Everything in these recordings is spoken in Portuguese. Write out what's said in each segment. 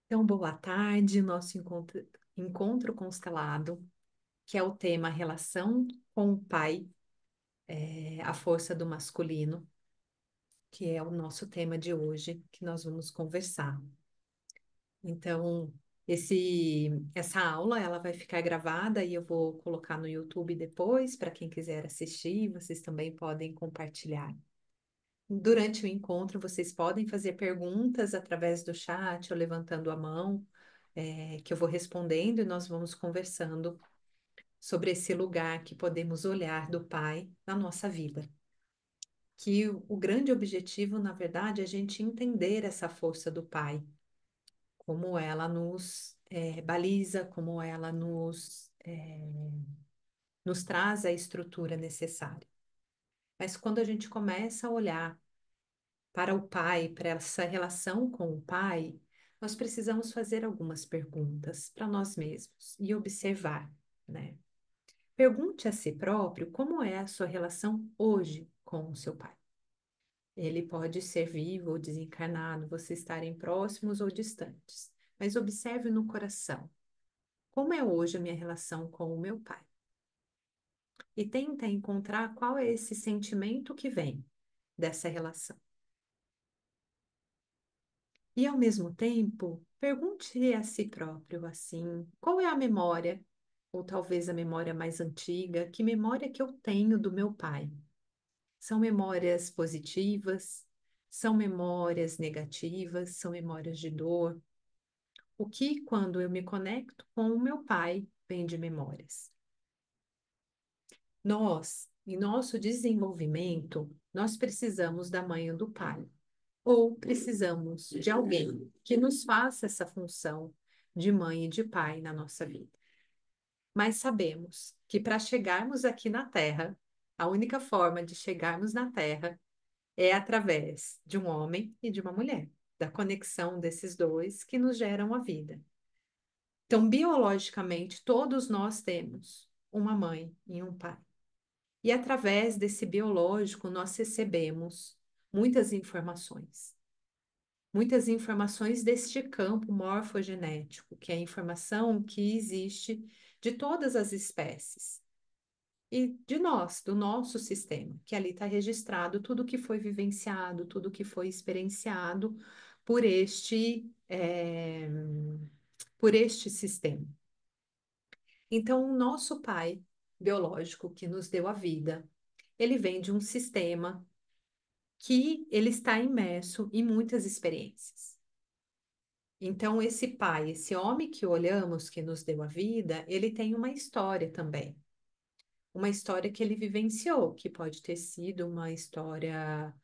Então, boa tarde, nosso encontro constelado, que é o tema relação com o pai, a força do masculino, que é o nosso tema de hoje, que nós vamos conversar. Então, essa aula, ela vai ficar gravada e eu vou colocar no YouTube depois, para quem quiser assistir, vocês também podem compartilhar. Durante o encontro, vocês podem fazer perguntas através do chat ou levantando a mão, que eu vou respondendo e nós vamos conversando sobre esse lugar que podemos olhar do Pai na nossa vida. Que o grande objetivo, na verdade, é a gente entender essa força do Pai, como ela nos baliza, como ela nos traz a estrutura necessária. Mas quando a gente começa a olhar para o pai, para essa relação com o pai, nós precisamos fazer algumas perguntas para nós mesmos e observar, né? Pergunte a si próprio como é a sua relação hoje com o seu pai. Ele pode ser vivo ou desencarnado, vocês estarem próximos ou distantes, mas observe no coração. Como é hoje a minha relação com o meu pai? E tenta encontrar qual é esse sentimento que vem dessa relação. E, ao mesmo tempo, pergunte a si próprio assim: qual é a memória, ou talvez a memória mais antiga, que memória que eu tenho do meu pai? São memórias positivas? São memórias negativas? São memórias de dor? O que, quando eu me conecto com o meu pai, vem de memórias? Nós, em nosso desenvolvimento, nós precisamos da mãe ou do pai. Ou precisamos de alguém que nos faça essa função de mãe e de pai na nossa vida. Mas sabemos que para chegarmos aqui na Terra, a única forma de chegarmos na Terra é através de um homem e de uma mulher, da conexão desses dois que nos geram a vida. Então, biologicamente, todos nós temos uma mãe e um pai. E através desse biológico, nós recebemos muitas informações deste campo morfogenético, que é a informação que existe de todas as espécies e de nós, do nosso sistema, que ali está registrado tudo que foi vivenciado, tudo que foi experienciado por por este sistema. Então, o nosso pai biológico que nos deu a vida, ele vem de um sistema que ele está imerso em muitas experiências. Então, esse pai, esse homem que olhamos, que nos deu a vida, ele tem uma história também. Uma história que ele vivenciou, que pode ter sido uma história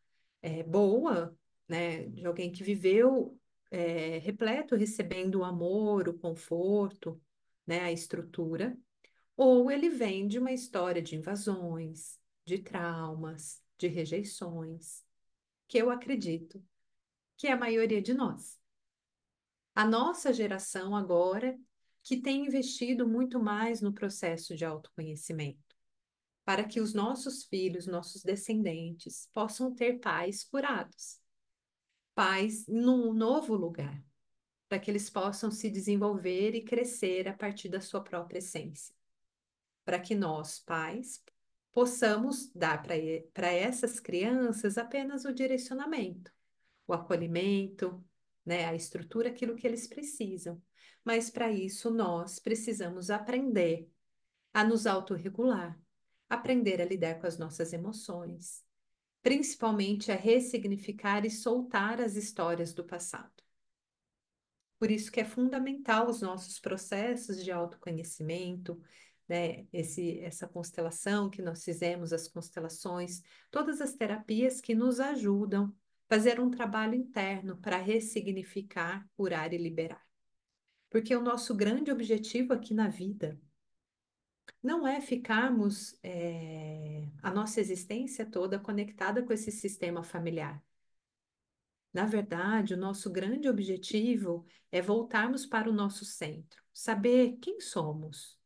boa, né? De alguém que viveu repleto, recebendo o amor, o conforto, né? A estrutura. Ou ele vem de uma história de invasões, de traumas, de rejeições, que eu acredito que é a maioria de nós. A nossa geração agora que tem investido muito mais no processo de autoconhecimento, para que os nossos filhos, nossos descendentes, possam ter pais curados, pais num novo lugar, para que eles possam se desenvolver e crescer a partir da sua própria essência, para que nós, pais, possamos dar para essas crianças apenas o direcionamento, o acolhimento, né, a estrutura, aquilo que eles precisam. Mas para isso nós precisamos aprender a nos autorregular, aprender a lidar com as nossas emoções, principalmente a ressignificar e soltar as histórias do passado. Por isso que é fundamental os nossos processos de autoconhecimento, né? Essa constelação que nós fizemos, as constelações, todas as terapias que nos ajudam a fazer um trabalho interno para ressignificar, curar e liberar. Porque o nosso grande objetivo aqui na vida não é ficarmos a nossa existência toda conectada com esse sistema familiar. Na verdade, o nosso grande objetivo é voltarmos para o nosso centro, saber quem somos.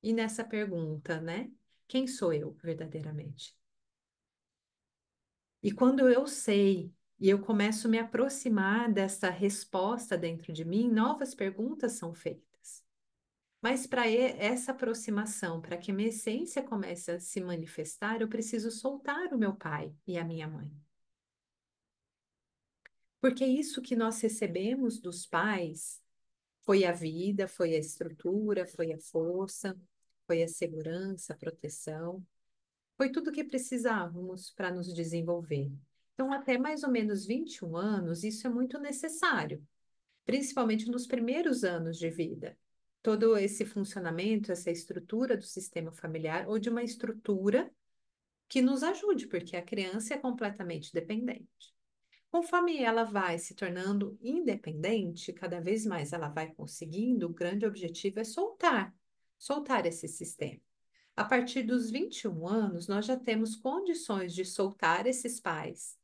E nessa pergunta, né? Quem sou eu verdadeiramente? E quando eu sei e eu começo a me aproximar dessa resposta dentro de mim, novas perguntas são feitas. Mas para essa aproximação, para que a minha essência comece a se manifestar, eu preciso soltar o meu pai e a minha mãe. Porque isso que nós recebemos dos pais foi a vida, foi a estrutura, foi a força, foi a segurança, a proteção, foi tudo o que precisávamos para nos desenvolver. Então, até mais ou menos 21 anos, isso é muito necessário, principalmente nos primeiros anos de vida. Todo esse funcionamento, essa estrutura do sistema familiar ou de uma estrutura que nos ajude, porque a criança é completamente dependente. Conforme ela vai se tornando independente, cada vez mais ela vai conseguindo, o grande objetivo é soltar esse sistema. A partir dos 21 anos, nós já temos condições de soltar esses pais,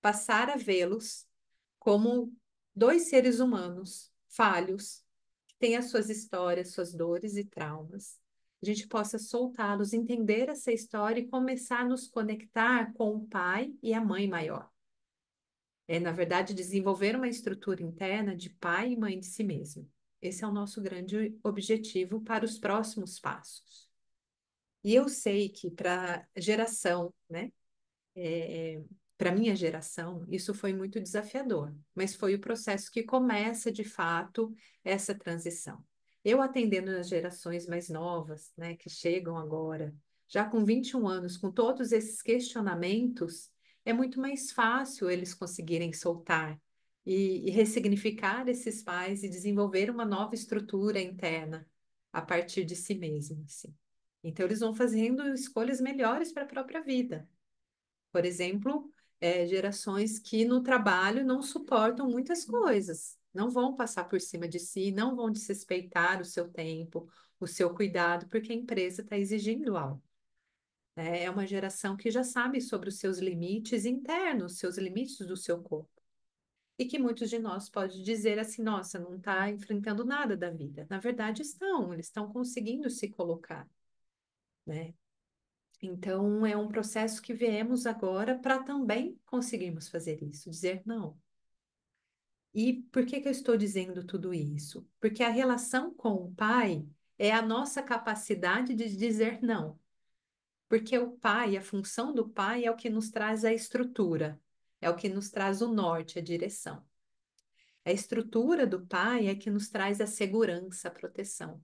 passar a vê-los como dois seres humanos falhos, que têm as suas histórias, suas dores e traumas. A gente possa soltá-los, entender essa história e começar a nos conectar com o pai e a mãe maior. É, na verdade, desenvolver uma estrutura interna de pai e mãe de si mesmo. Esse é o nosso grande objetivo para os próximos passos. E eu sei que para a geração, né? Para minha geração, isso foi muito desafiador, mas foi o processo que começa, de fato, essa transição. Eu atendendo as gerações mais novas, né, que chegam agora, já com 21 anos, com todos esses questionamentos, é muito mais fácil eles conseguirem soltar e ressignificar esses pais e desenvolver uma nova estrutura interna a partir de si mesmos, assim. Então, eles vão fazendo escolhas melhores para a própria vida. Por exemplo, gerações que no trabalho não suportam muitas coisas, não vão passar por cima de si, não vão desrespeitar o seu tempo, o seu cuidado, porque a empresa está exigindo algo. Né? É uma geração que já sabe sobre os seus limites internos, seus limites do seu corpo. E que muitos de nós pode dizer assim, nossa, não está enfrentando nada da vida. Na verdade, estão, eles estão conseguindo se colocar, né? Então, é um processo que viemos agora para também conseguirmos fazer isso, dizer não. E por que que eu estou dizendo tudo isso? Porque a relação com o pai é a nossa capacidade de dizer não. Porque o pai, a função do pai é o que nos traz a estrutura, é o que nos traz o norte, a direção. A estrutura do pai é que nos traz a segurança, a proteção.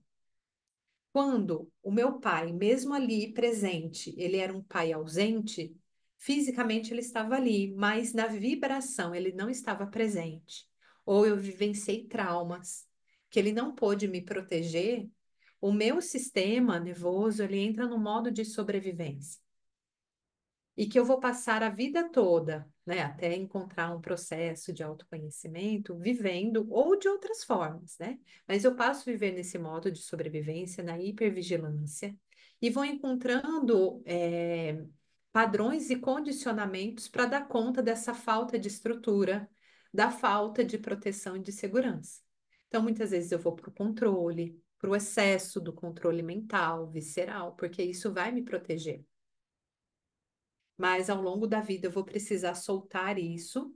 Quando o meu pai, mesmo ali presente, ele era um pai ausente, fisicamente ele estava ali, mas na vibração ele não estava presente. Ou eu vivenciei traumas que ele não pôde me proteger, o meu sistema nervoso, ele entra no modo de sobrevivência e que eu vou passar a vida toda, né, até encontrar um processo de autoconhecimento, vivendo ou de outras formas, né? Mas eu passo a viver nesse modo de sobrevivência, na hipervigilância, e vou encontrando padrões e condicionamentos para dar conta dessa falta de estrutura, da falta de proteção e de segurança. Então, muitas vezes eu vou para o controle, para o excesso do controle mental, visceral, porque isso vai me proteger, mas ao longo da vida eu vou precisar soltar isso,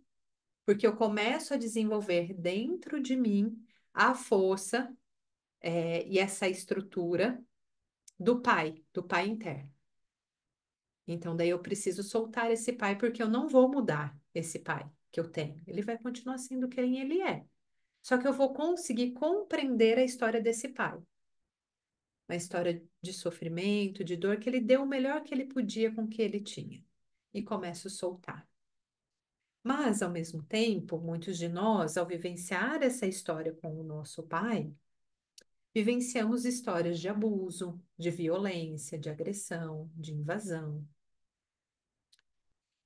porque eu começo a desenvolver dentro de mim a força, e essa estrutura do pai interno. Então, daí eu preciso soltar esse pai, porque eu não vou mudar esse pai que eu tenho. Ele vai continuar sendo quem ele é. Só que eu vou conseguir compreender a história desse pai. Uma história de sofrimento, de dor, que ele deu o melhor que ele podia com o que ele tinha. E começo a soltar. Mas, ao mesmo tempo, muitos de nós, ao vivenciar essa história com o nosso pai, vivenciamos histórias de abuso, de violência, de agressão, de invasão.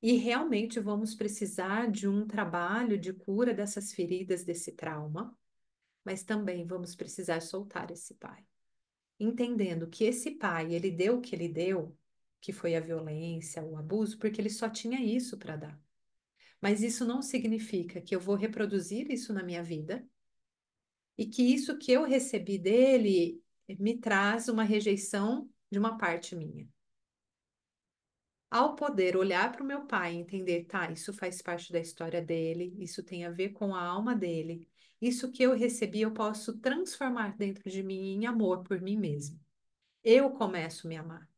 E realmente vamos precisar de um trabalho de cura dessas feridas, desse trauma, mas também vamos precisar soltar esse pai. Entendendo que esse pai, ele deu o que ele deu, que foi a violência, o abuso, porque ele só tinha isso para dar. Mas isso não significa que eu vou reproduzir isso na minha vida e que isso que eu recebi dele me traz uma rejeição de uma parte minha. Ao poder olhar para o meu pai e entender, tá, isso faz parte da história dele, isso tem a ver com a alma dele, isso que eu recebi eu posso transformar dentro de mim em amor por mim mesmo. Eu começo a me amar.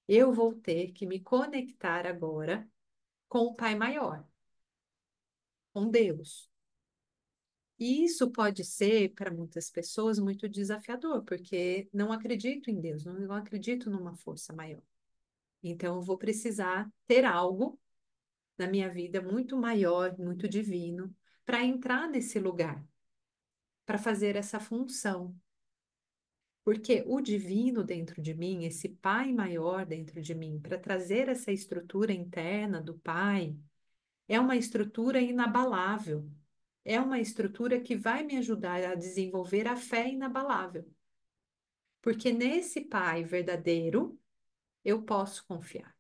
Eu vou ter que me conectar agora com o Pai maior, com Deus. E isso pode ser, para muitas pessoas, muito desafiador, porque não acredito em Deus, não acredito numa força maior. Então, eu vou precisar ter algo na minha vida muito maior, muito divino, para entrar nesse lugar, para fazer essa função. Porque o divino dentro de mim, esse Pai maior dentro de mim, para trazer essa estrutura interna do Pai, é uma estrutura inabalável. É uma estrutura que vai me ajudar a desenvolver a fé inabalável. Porque nesse Pai verdadeiro, eu posso confiar.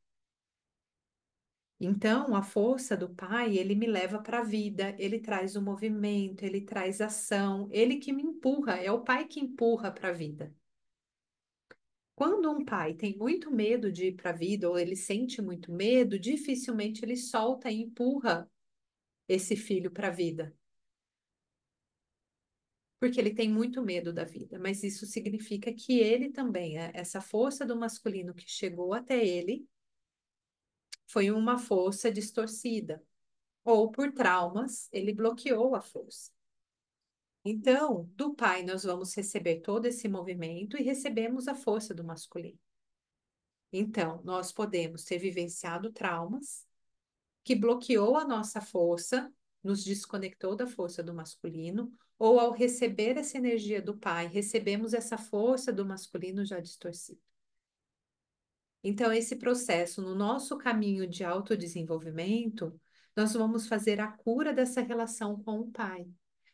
Então, a força do Pai, ele me leva para a vida, ele traz o movimento, ele traz ação, ele que me empurra, é o Pai que empurra para a vida. Quando um pai tem muito medo de ir para a vida, ou ele sente muito medo, dificilmente ele solta e empurra esse filho para a vida, porque ele tem muito medo da vida. Mas isso significa que ele também, essa força do masculino que chegou até ele, foi uma força distorcida, ou por traumas, ele bloqueou a força. Então, do pai, nós vamos receber todo esse movimento e recebemos a força do masculino. Então, nós podemos ter vivenciado traumas que bloqueou a nossa força, nos desconectou da força do masculino, ou ao receber essa energia do pai, recebemos essa força do masculino já distorcida. Então, esse processo, no nosso caminho de autodesenvolvimento, nós vamos fazer a cura dessa relação com o pai.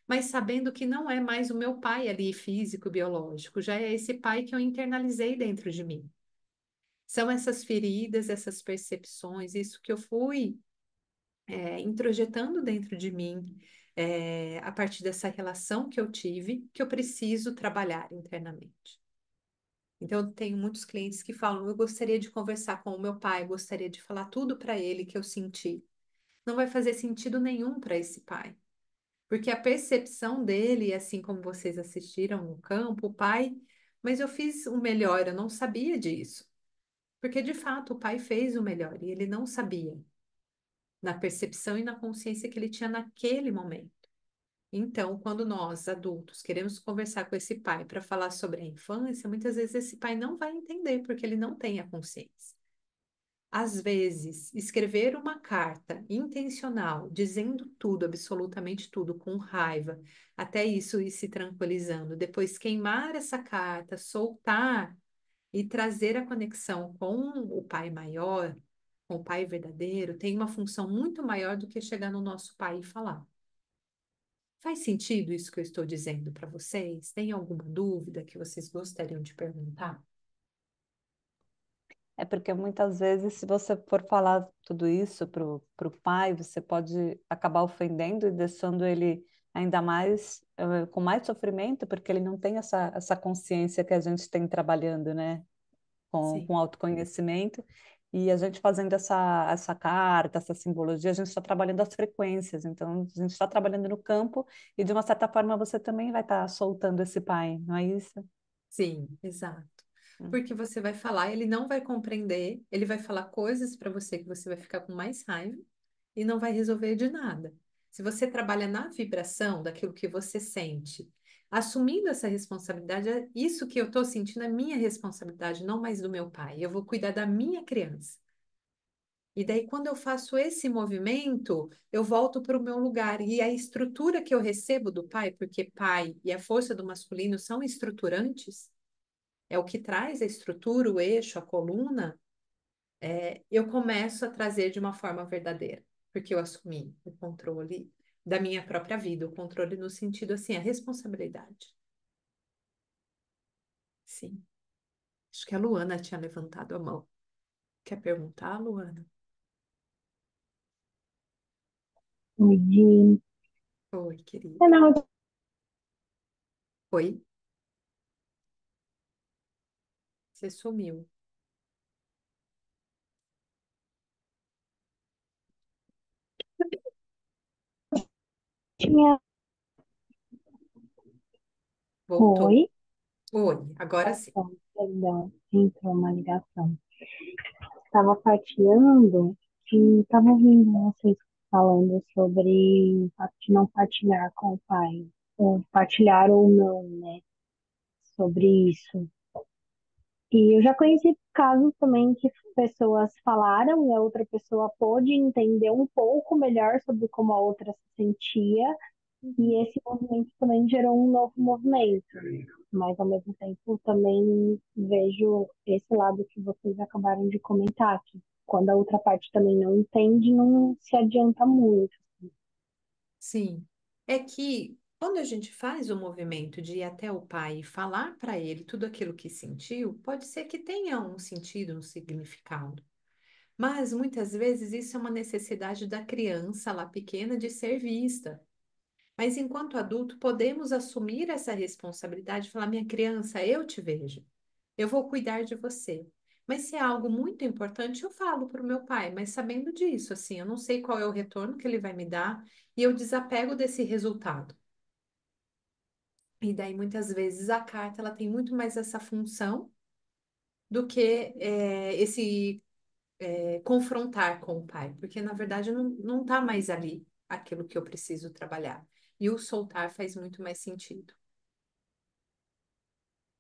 Mas sabendo que não é mais o meu pai ali, físico, biológico, já é esse pai que eu internalizei dentro de mim. São essas feridas, essas percepções, isso que eu fui introjetando dentro de mim, a partir dessa relação que eu tive, que eu preciso trabalhar internamente. Então, eu tenho muitos clientes que falam: eu gostaria de conversar com o meu pai, gostaria de falar tudo para ele que eu senti. Não vai fazer sentido nenhum para esse pai, porque a percepção dele, assim como vocês assistiram no campo, o pai, mas eu fiz o melhor, eu não sabia disso. Porque de fato o pai fez o melhor e ele não sabia, na percepção e na consciência que ele tinha naquele momento. Então, quando nós, adultos, queremos conversar com esse pai para falar sobre a infância, muitas vezes esse pai não vai entender porque ele não tem a consciência. Às vezes, escrever uma carta intencional, dizendo tudo, absolutamente tudo, com raiva, até isso ir se tranquilizando, depois queimar essa carta, soltar e trazer a conexão com o pai maior, com o pai verdadeiro, tem uma função muito maior do que chegar no nosso pai e falar. Faz sentido isso que eu estou dizendo para vocês? Tem alguma dúvida que vocês gostariam de perguntar? É porque muitas vezes, se você for falar tudo isso para o pai, você pode acabar ofendendo e deixando ele ainda mais, com mais sofrimento, porque ele não tem essa consciência que a gente tem trabalhando, né? Com Sim, autoconhecimento. E a gente fazendo essa carta, essa simbologia, a gente está trabalhando as frequências. Então, a gente está trabalhando no campo e, de uma certa forma, você também vai estar soltando esse pai, não é isso? sim, exato. Hum. Porque você vai falar, ele não vai compreender, ele vai falar coisas para você que você vai ficar com mais raiva e não vai resolver de nada. Se você trabalha na vibração daquilo que você sente, assumindo essa responsabilidade, isso que eu estou sentindo é minha responsabilidade, não mais do meu pai. Eu vou cuidar da minha criança. E daí, quando eu faço esse movimento, eu volto para o meu lugar. E a estrutura que eu recebo do pai, porque pai e a força do masculino são estruturantes, é o que traz a estrutura, o eixo, a coluna, eu começo a trazer de uma forma verdadeira, porque eu assumi o controle da minha própria vida, o controle no sentido assim, a responsabilidade. Sim. Acho que a Luana tinha levantado a mão. Quer perguntar, Luana? Oi. Oi, querida. Não, Oi? Você sumiu. tinha. Voltou. Oi? Oi, agora sim. Perdão, perdão, entrou uma ligação. Estava partilhando e estava ouvindo vocês falando sobre o fato de não partilhar com o pai, ou partilhar ou não, né? Sobre isso. E eu já conheci casos também que pessoas falaram e a outra pessoa pôde entender um pouco melhor sobre como a outra se sentia, e esse movimento também gerou um novo movimento. Mas ao mesmo tempo também vejo esse lado que vocês acabaram de comentar, que quando a outra parte também não entende, não se adianta muito. Sim. É que quando a gente faz o movimento de ir até o pai e falar para ele tudo aquilo que sentiu, pode ser que tenha um sentido, um significado. Mas muitas vezes isso é uma necessidade da criança lá pequena de ser vista. Mas enquanto adulto, podemos assumir essa responsabilidade e falar: minha criança, eu te vejo, eu vou cuidar de você. Mas se é algo muito importante, eu falo para o meu pai, mas sabendo disso, assim, eu não sei qual é o retorno que ele vai me dar e eu desapego desse resultado. E daí, muitas vezes, a carta ela tem muito mais essa função do que esse confrontar com o pai, porque na verdade não está mais ali aquilo que eu preciso trabalhar. E o soltar faz muito mais sentido.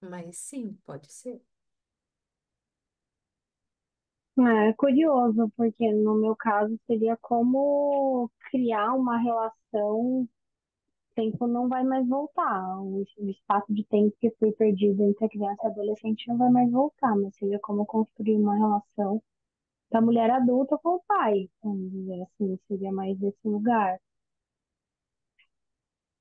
Mas sim, pode ser. É curioso, porque no meu caso seria como criar uma relação, o tempo não vai mais voltar. O espaço de tempo que foi perdido entre a criança e a adolescente não vai mais voltar, mas seria como construir uma relação da mulher adulta com o pai, vamos dizer assim, seria mais desse lugar.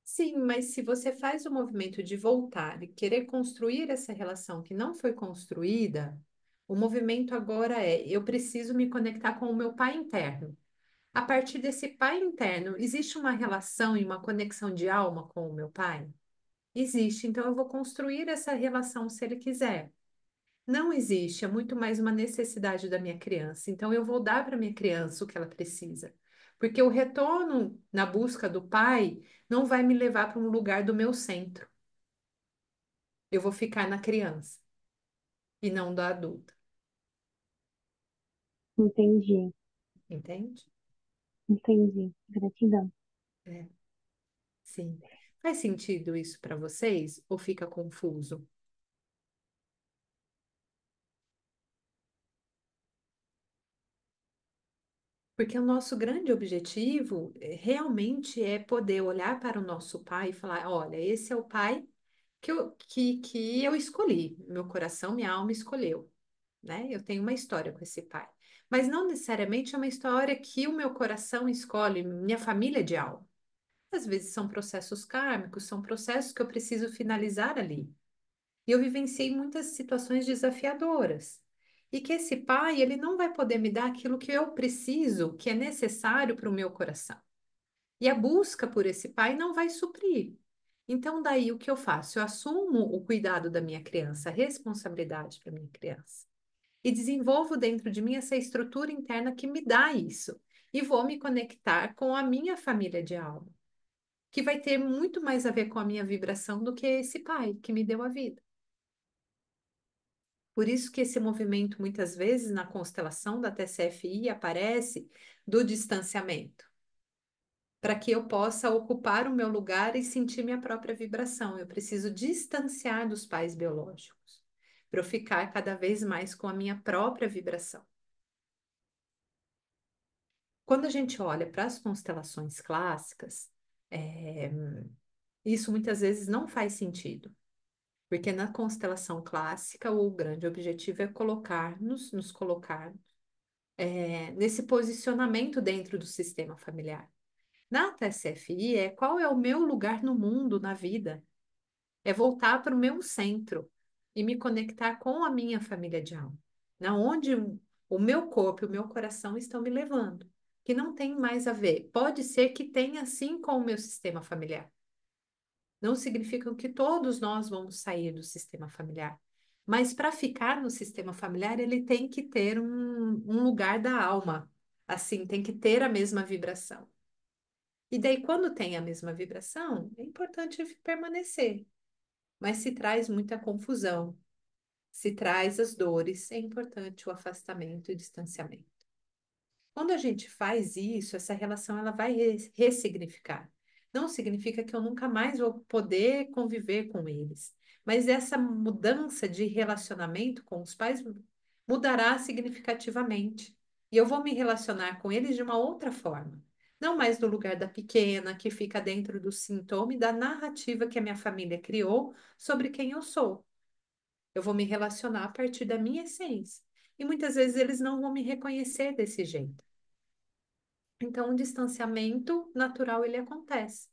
Sim, mas se você faz o movimento de voltar e querer construir essa relação que não foi construída, o movimento agora é: eu preciso me conectar com o meu pai interno. A partir desse pai interno, existe uma relação e uma conexão de alma com o meu pai? Existe, então eu vou construir essa relação se ele quiser. Não existe, é muito mais uma necessidade da minha criança. Então eu vou dar para minha criança o que ela precisa. Porque o retorno na busca do pai não vai me levar para um lugar do meu centro. Eu vou ficar na criança e não da adulta, Entendi, entende? entendi. Gratidão. É, sim. Faz sentido isso para vocês ou fica confuso? Porque o nosso grande objetivo realmente é poder olhar para o nosso pai e falar: olha, esse é o pai que eu escolhi, meu coração, minha alma escolheu, né? Eu tenho uma história com esse pai. Mas não necessariamente é uma história que o meu coração escolhe, minha família de alma. Às vezes são processos kármicos, são processos que eu preciso finalizar ali. E eu vivenciei muitas situações desafiadoras. E que esse pai, ele não vai poder me dar aquilo que eu preciso, que é necessário para o meu coração. E a busca por esse pai não vai suprir. Então, daí o que eu faço? Eu assumo o cuidado da minha criança, a responsabilidade para minha criança. E desenvolvo dentro de mim essa estrutura interna que me dá isso. E vou me conectar com a minha família de alma, que vai ter muito mais a ver com a minha vibração do que esse pai que me deu a vida. Por isso que esse movimento, muitas vezes, na constelação da TCFI, aparece do distanciamento, para que eu possa ocupar o meu lugar e sentir minha própria vibração. Eu preciso distanciar dos pais biológicos, para eu ficar cada vez mais com a minha própria vibração. Quando a gente olha para as constelações clássicas, é, isso muitas vezes não faz sentido, porque na constelação clássica o grande objetivo é nos colocar nesse posicionamento dentro do sistema familiar. Na TSFI é qual é o meu lugar no mundo, na vida. É voltar para o meu centro e me conectar com a minha família de alma, na onde o meu corpo e o meu coração estão me levando, que não tem mais a ver. Pode ser que tenha sim com o meu sistema familiar. Não significa que todos nós vamos sair do sistema familiar. Mas para ficar no sistema familiar, ele tem que ter um lugar da alma. Assim, tem que ter a mesma vibração. E daí, quando tem a mesma vibração, é importante permanecer. Mas se traz muita confusão, se traz as dores, é importante o afastamento e o distanciamento. Quando a gente faz isso, essa relação ela vai ressignificar. Não significa que eu nunca mais vou poder conviver com eles, mas essa mudança de relacionamento com os pais mudará significativamente. E eu vou me relacionar com eles de uma outra forma. Não mais no lugar da pequena, que fica dentro do sintoma e da narrativa que a minha família criou sobre quem eu sou. Eu vou me relacionar a partir da minha essência. E muitas vezes eles não vão me reconhecer desse jeito. Então, o distanciamento natural ele acontece.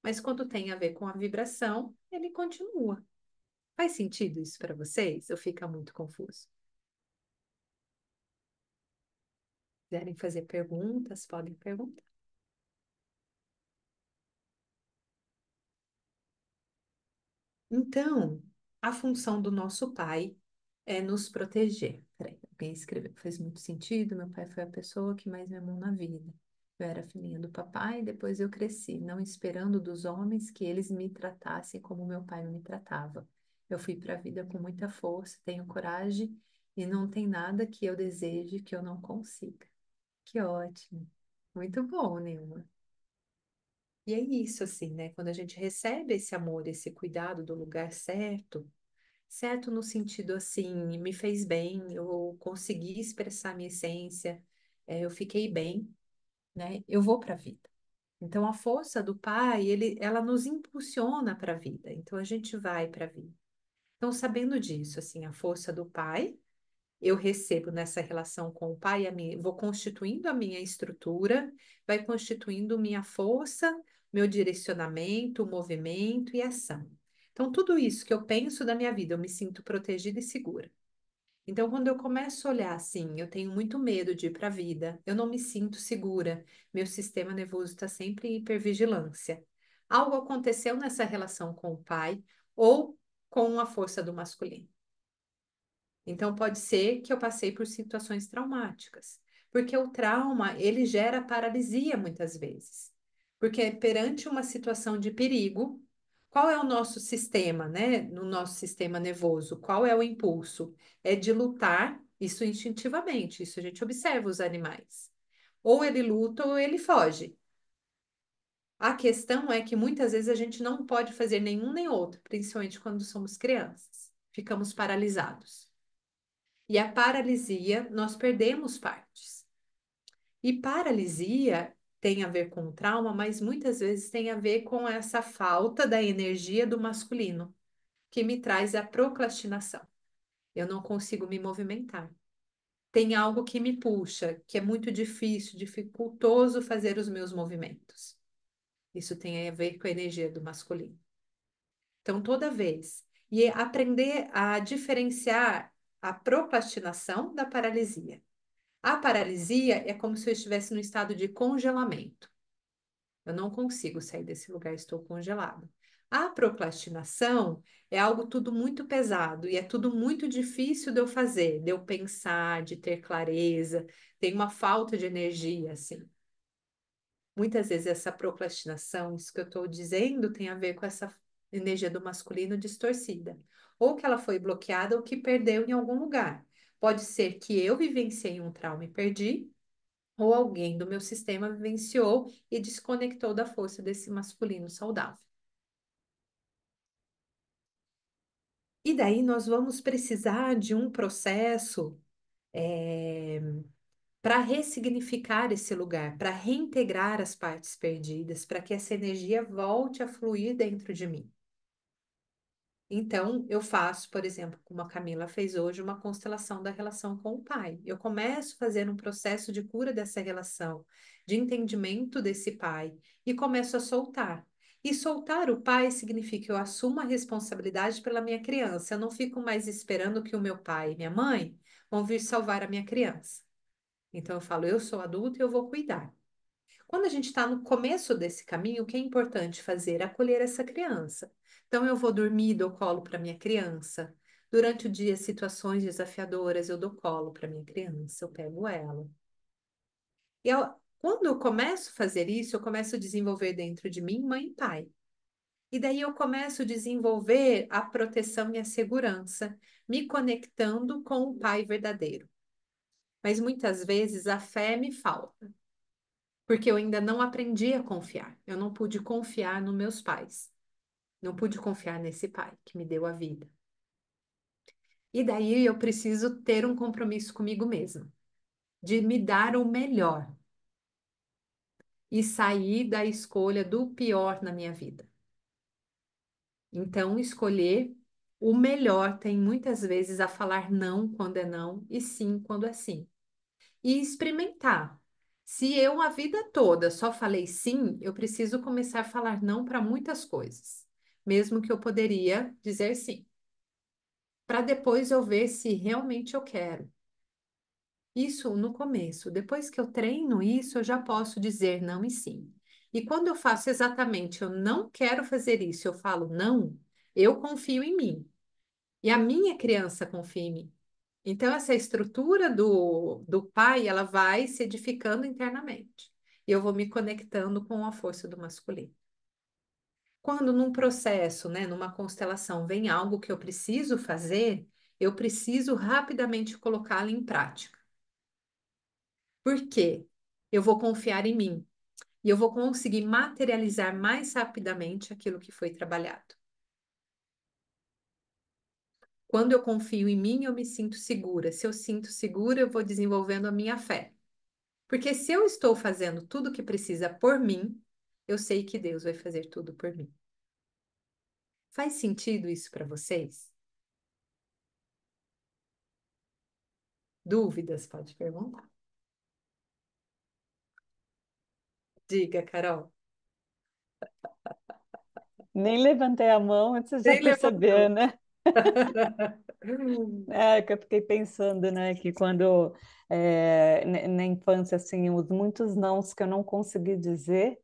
Mas quando tem a ver com a vibração, ele continua. Faz sentido isso para vocês? Ou fica muito confuso? Quiserem fazer perguntas, podem perguntar. Então, a função do nosso pai é nos proteger. Peraí, alguém escreveu, fez muito sentido. Meu pai foi a pessoa que mais me amou na vida. Eu era filhinha do papai, depois eu cresci, não esperando dos homens que eles me tratassem como meu pai me tratava. Eu fui para a vida com muita força, tenho coragem e não tem nada que eu deseje que eu não consiga. Que ótimo. Muito bom, Nilma. E é isso, assim, né? Quando a gente recebe esse amor, esse cuidado do lugar certo, certo no sentido assim, me fez bem, eu consegui expressar minha essência, eu fiquei bem, né? Eu vou para a vida. Então, a força do pai, ela nos impulsiona para a vida. Então, a gente vai para a vida. Então, sabendo disso, assim, a força do pai, eu recebo nessa relação com o pai, vou constituindo a minha estrutura, vai constituindo minha força, meu direcionamento, movimento e ação. Então, tudo isso que eu penso da minha vida, eu me sinto protegida e segura. Então, quando eu começo a olhar assim, eu tenho muito medo de ir para a vida, eu não me sinto segura, meu sistema nervoso está sempre em hipervigilância. Algo aconteceu nessa relação com o pai ou com a força do masculino. Então, pode ser que eu passei por situações traumáticas, porque o trauma, ele gera paralisia muitas vezes. Porque perante uma situação de perigo, qual é o nosso sistema, né? No nosso sistema nervoso, qual é o impulso? É de lutar, isso instintivamente, isso a gente observa os animais. Ou ele luta ou ele foge. A questão é que muitas vezes a gente não pode fazer nenhum nem outro, principalmente quando somos crianças. Ficamos paralisados. E a paralisia, nós perdemos partes. E paralisia tem a ver com o trauma, mas muitas vezes tem a ver com essa falta da energia do masculino, que me traz a procrastinação. Eu não consigo me movimentar. Tem algo que me puxa, que é muito difícil, dificultoso fazer os meus movimentos. Isso tem a ver com a energia do masculino. Então, toda vez. E aprender a diferenciar a procrastinação da paralisia. A paralisia é como se eu estivesse no estado de congelamento. Eu não consigo sair desse lugar, estou congelado. A procrastinação é algo tudo muito pesado e é tudo muito difícil de eu fazer, de eu pensar, de ter clareza, tem uma falta de energia, assim. Muitas vezes essa procrastinação, isso que eu estou dizendo, tem a ver com essa energia do masculino distorcida. Ou que ela foi bloqueada ou que perdeu em algum lugar. Pode ser que eu vivenciei um trauma e perdi, ou alguém do meu sistema vivenciou e desconectou da força desse masculino saudável. E daí nós vamos precisar de um processo para ressignificar esse lugar, para reintegrar as partes perdidas, para que essa energia volte a fluir dentro de mim. Então, eu faço, por exemplo, como a Camila fez hoje, uma constelação da relação com o pai. Eu começo a fazer um processo de cura dessa relação, de entendimento desse pai, e começo a soltar. E soltar o pai significa que eu assumo a responsabilidade pela minha criança. Eu não fico mais esperando que o meu pai e minha mãe vão vir salvar a minha criança. Então, eu falo, eu sou adulta e eu vou cuidar. Quando a gente está no começo desse caminho, o que é importante fazer? É acolher essa criança. Então, eu vou dormir, dou colo para minha criança. Durante o dia, situações desafiadoras, eu dou colo para minha criança, eu pego ela. E Quando eu começo a fazer isso, eu começo a desenvolver dentro de mim mãe e pai. E daí eu começo a desenvolver a proteção e a segurança, me conectando com o pai verdadeiro. Mas muitas vezes a fé me falta, porque eu ainda não aprendi a confiar. Eu não pude confiar nos meus pais. Não pude confiar nesse pai que me deu a vida. E daí eu preciso ter um compromisso comigo mesma, de me dar o melhor e sair da escolha do pior na minha vida. Então, escolher o melhor tem muitas vezes a falar não quando é não e sim quando é sim. E experimentar. Se eu a vida toda só falei sim, eu preciso começar a falar não para muitas coisas, mesmo que eu poderia dizer sim, para depois eu ver se realmente eu quero. Isso no começo. Depois que eu treino isso, eu já posso dizer não e sim. E quando eu faço exatamente, eu não quero fazer isso, eu falo não, eu confio em mim. E a minha criança confia em mim. Então, essa estrutura do pai, ela vai se edificando internamente. E eu vou me conectando com a força do masculino. Quando num processo, né, numa constelação, vem algo que eu preciso fazer, eu preciso rapidamente colocá-lo em prática. Por quê? Eu vou confiar em mim e eu vou conseguir materializar mais rapidamente aquilo que foi trabalhado. Quando eu confio em mim, eu me sinto segura. Se eu sinto segura, eu vou desenvolvendo a minha fé. Porque se eu estou fazendo tudo o que precisa por mim, eu sei que Deus vai fazer tudo por mim. Faz sentido isso para vocês? Dúvidas? Pode perguntar. Diga, Carol. Nem levantei a mão, você já Nem percebeu, levantou. né? É, que eu fiquei pensando, né, que quando na infância, assim, os muitos nãos que eu não consegui dizer,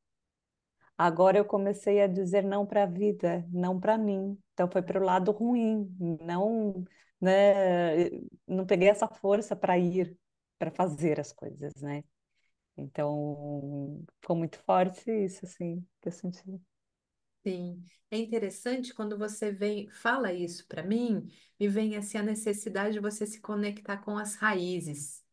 agora eu comecei a dizer não para a vida, não para mim. Então foi para o lado ruim, não, né, não peguei essa força para ir, para fazer as coisas, né? Então ficou muito forte isso, assim, que eu senti. Sim, é interessante quando você vem, fala isso para mim, me vem assim a necessidade de você se conectar com as raízes,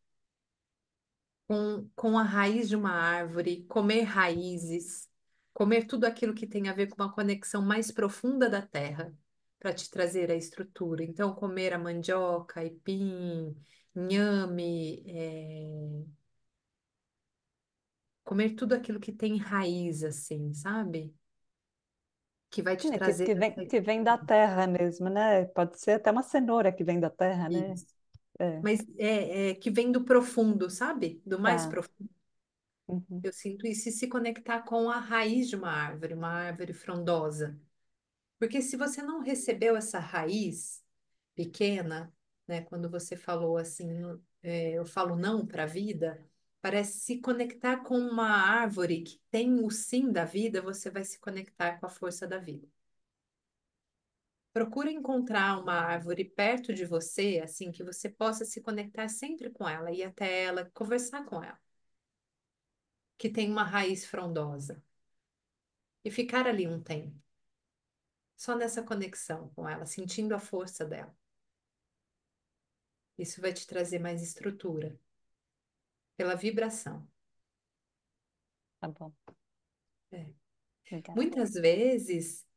com a raiz de uma árvore, comer raízes, comer tudo aquilo que tem a ver com uma conexão mais profunda da terra, para te trazer a estrutura. Então, comer a mandioca, aipim, inhame, comer tudo aquilo que tem raiz, assim, sabe? Que vai te É, trazer essa que vem da estrutura. terra mesmo, né? Pode ser até uma cenoura que vem da terra, né? Isso. É, Mas é que vem do profundo, sabe? Do mais tá. profundo. Uhum. Eu sinto isso e se conectar com a raiz de uma árvore frondosa. Porque se você não recebeu essa raiz pequena, né? Quando você falou assim, eu falo não para a vida, parece se conectar com uma árvore que tem o sim da vida, você vai se conectar com a força da vida. Procure encontrar uma árvore perto de você, assim, que você possa se conectar sempre com ela, ir até ela, conversar com ela, que tem uma raiz frondosa, e ficar ali um tempo, só nessa conexão com ela, sentindo a força dela. Isso vai te trazer mais estrutura, pela vibração. Tá bom. É. Obrigada. Muitas vezes,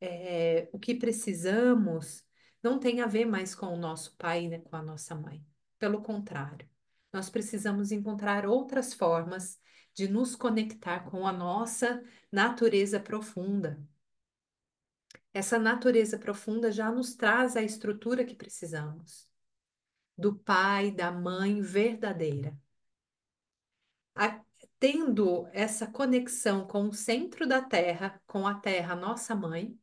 o que precisamos não tem a ver mais com o nosso pai, né, com a nossa mãe. Pelo contrário, nós precisamos encontrar outras formas de nos conectar com a nossa natureza profunda. Essa natureza profunda já nos traz a estrutura que precisamos, do pai, da mãe verdadeira. A- Tendo essa conexão com o centro da Terra, com a Terra, nossa mãe,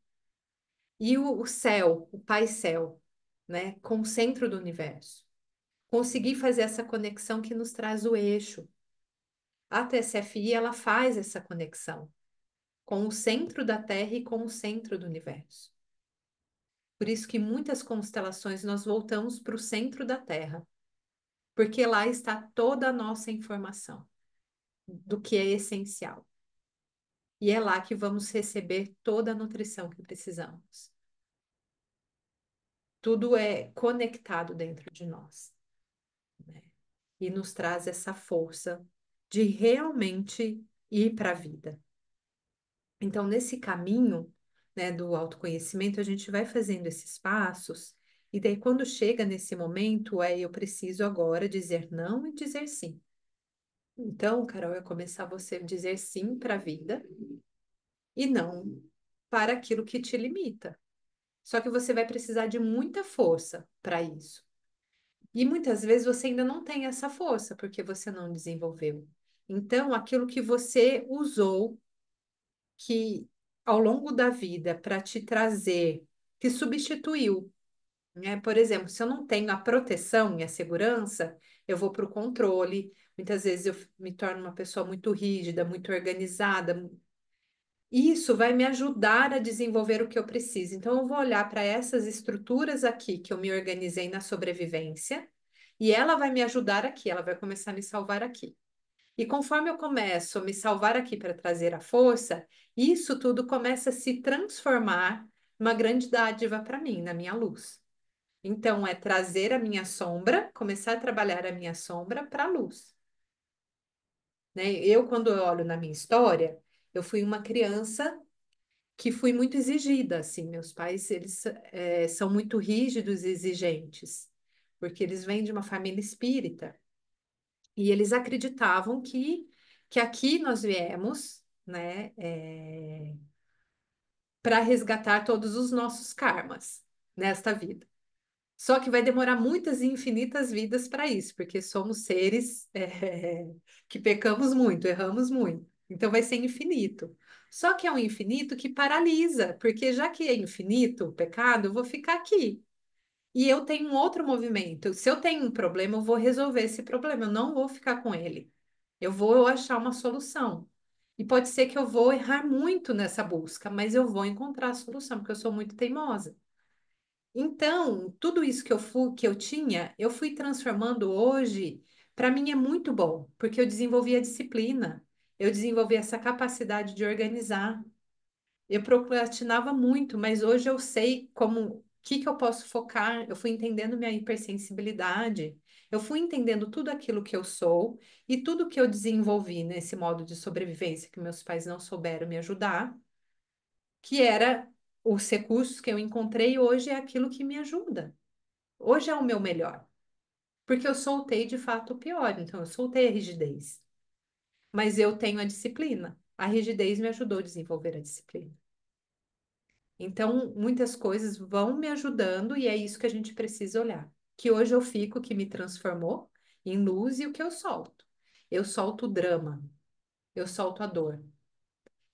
e o céu, o Pai Céu, né, com o centro do universo. Conseguir fazer essa conexão que nos traz o eixo. A TSFI, ela faz essa conexão com o centro da Terra e com o centro do universo. Por isso que muitas constelações nós voltamos para o centro da Terra, porque lá está toda a nossa informação. do que é essencial. E é lá que vamos receber toda a nutrição que precisamos. Tudo é conectado dentro de nós, né? E nos traz essa força de realmente ir para a vida. Então, nesse caminho, né, do autoconhecimento, a gente vai fazendo esses passos, e daí, quando chega nesse momento, eu preciso agora dizer não e dizer sim. Então, Carol, é começar você a dizer sim para a vida e não para aquilo que te limita. Só que você vai precisar de muita força para isso. E muitas vezes você ainda não tem essa força, porque você não desenvolveu. Então, aquilo que você usou, que ao longo da vida, para te trazer, que substituiu, né? Por exemplo, se eu não tenho a proteção e a segurança, eu vou para o controle. Muitas vezes eu me torno uma pessoa muito rígida, muito organizada. Isso vai me ajudar a desenvolver o que eu preciso. Então, eu vou olhar para essas estruturas aqui que eu me organizei na sobrevivência, e ela vai me ajudar aqui, ela vai começar a me salvar aqui. E conforme eu começo a me salvar aqui para trazer a força, isso tudo começa a se transformar numa grande dádiva para mim, na minha luz. Então, é trazer a minha sombra, começar a trabalhar a minha sombra para a luz, né? Eu, quando eu olho na minha história, eu fui uma criança que fui muito exigida, assim. Meus pais, eles são muito rígidos e exigentes, porque eles vêm de uma família espírita. E eles acreditavam que aqui nós viemos, né, para resgatar todos os nossos karmas nesta vida. Só que vai demorar muitas e infinitas vidas para isso, porque somos seres que pecamos muito, erramos muito. Então vai ser infinito. Só que é um infinito que paralisa, porque já que é infinito o pecado, eu vou ficar aqui. E eu tenho um outro movimento. Se eu tenho um problema, eu vou resolver esse problema, eu não vou ficar com ele. Eu vou achar uma solução. E pode ser que eu vou errar muito nessa busca, mas eu vou encontrar a solução, porque eu sou muito teimosa. Então, tudo isso que eu tinha, eu fui transformando hoje, para mim é muito bom, porque eu desenvolvi a disciplina, eu desenvolvi essa capacidade de organizar. Eu procrastinava muito, mas hoje eu sei como o que eu posso focar. Eu fui entendendo minha hipersensibilidade, eu fui entendendo tudo aquilo que eu sou e tudo que eu desenvolvi nesse modo de sobrevivência que meus pais não souberam me ajudar, que era os recursos que eu encontrei hoje é aquilo que me ajuda. Hoje é o meu melhor, porque eu soltei de fato o pior, então eu soltei a rigidez, mas eu tenho a disciplina. A rigidez me ajudou a desenvolver a disciplina. Então, muitas coisas vão me ajudando e é isso que a gente precisa olhar. Que hoje eu fico, que me transformou em luz e o que eu solto. Eu solto o drama, eu solto a dor.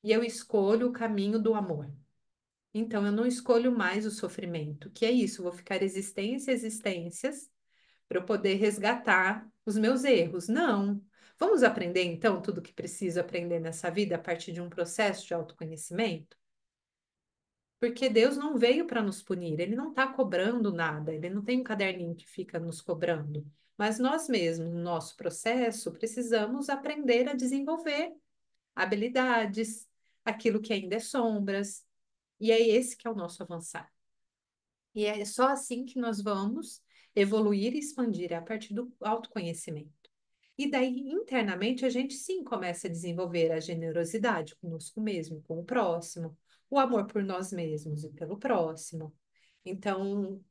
E eu escolho o caminho do amor. Então, eu não escolho mais o sofrimento, que é isso, eu vou ficar existências para eu poder resgatar os meus erros. Não. Vamos aprender, então, tudo que preciso aprender nessa vida a partir de um processo de autoconhecimento? Porque Deus não veio para nos punir, Ele não está cobrando nada, Ele não tem um caderninho que fica nos cobrando. Mas nós mesmos, no nosso processo, precisamos aprender a desenvolver habilidades, aquilo que ainda é sombras, e é esse que é o nosso avançar. E é só assim que nós vamos evoluir e expandir, é a partir do autoconhecimento. E daí, internamente, a gente sim começa a desenvolver a generosidade conosco mesmo, com o próximo, o amor por nós mesmos e pelo próximo. Então,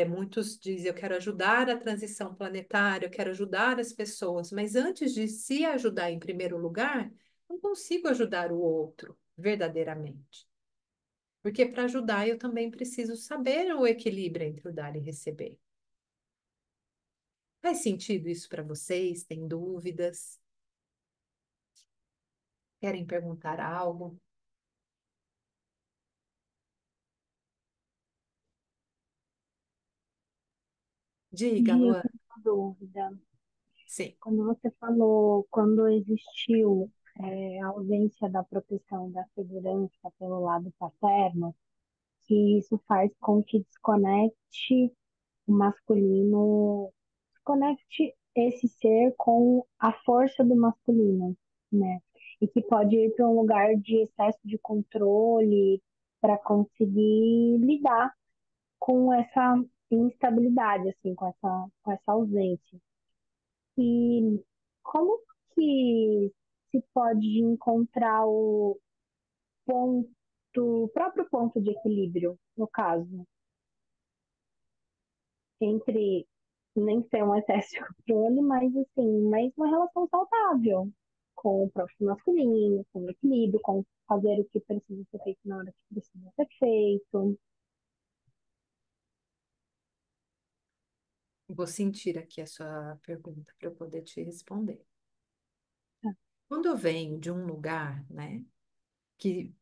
muitos dizem: eu quero ajudar a transição planetária, eu quero ajudar as pessoas, mas antes de se ajudar em primeiro lugar, não consigo ajudar o outro verdadeiramente. Porque para ajudar eu também preciso saber o equilíbrio entre o dar e receber. Faz sentido isso para vocês? Tem dúvidas? Querem perguntar algo? Diga, Gi, eu Luana. tenho uma dúvida. Sim. Quando você falou, quando existiu a ausência da proteção e da segurança pelo lado paterno, que isso faz com que desconecte o masculino, desconecte esse ser com a força do masculino. né? E que pode ir para um lugar de excesso de controle para conseguir lidar com essa instabilidade, assim, com essa ausência. E como que se pode encontrar ponto, o próprio ponto de equilíbrio, no caso, entre nem ser um excesso de controle, mas uma relação saudável com o próprio masculino, com o equilíbrio, com fazer o que precisa ser feito na hora que precisa ser feito. Vou sentir aqui a sua pergunta para eu poder te responder. Quando eu venho de um lugar, né, que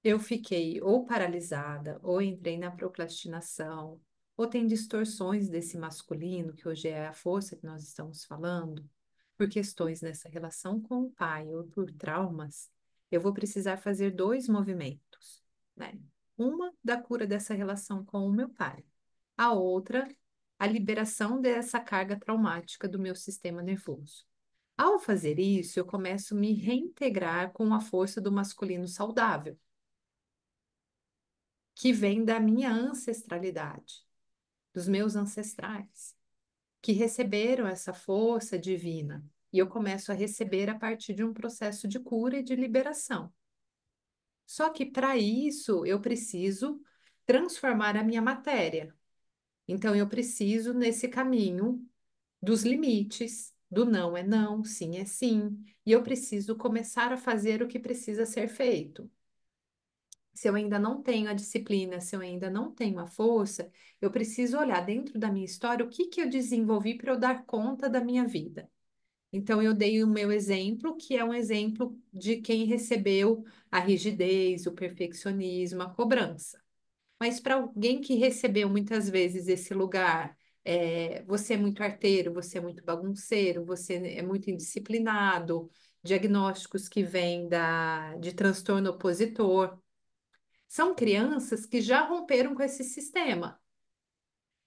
eu fiquei ou paralisada, ou entrei na procrastinação, ou tem distorções desse masculino, que hoje é a força que nós estamos falando, por questões nessa relação com o pai ou por traumas, eu vou precisar fazer dois movimentos, né? Uma da cura dessa relação com o meu pai, a outra, a liberação dessa carga traumática do meu sistema nervoso. Ao fazer isso, eu começo a me reintegrar com a força do masculino saudável, que vem da minha ancestralidade, dos meus ancestrais, que receberam essa força divina. E eu começo a receber a partir de um processo de cura e de liberação. Só que para isso eu preciso transformar a minha matéria. Então eu preciso nesse caminho dos limites, do não é não, sim é sim, e eu preciso começar a fazer o que precisa ser feito. Se eu ainda não tenho a disciplina, se eu ainda não tenho a força, eu preciso olhar dentro da minha história o que que eu desenvolvi para eu dar conta da minha vida. Então, eu dei o meu exemplo, que é um exemplo de quem recebeu a rigidez, o perfeccionismo, a cobrança. Mas para alguém que recebeu muitas vezes esse lugar, você é muito arteiro, você é muito bagunceiro, você é muito indisciplinado, diagnósticos que vêm de transtorno opositor. São crianças que já romperam com esse sistema.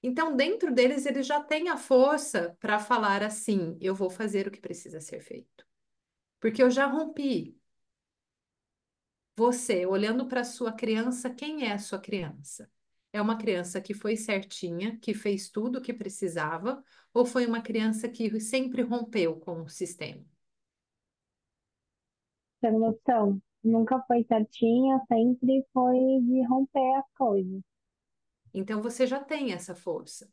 Então, dentro deles, eles já têm a força para falar assim: eu vou fazer o que precisa ser feito. Porque eu já rompi. Você, olhando para a sua criança, quem é a sua criança? É uma criança que foi certinha, que fez tudo o que precisava, ou foi uma criança que sempre rompeu com o sistema? Tem noção? Nunca foi certinha, sempre foi de romper as coisas. Então, você já tem essa força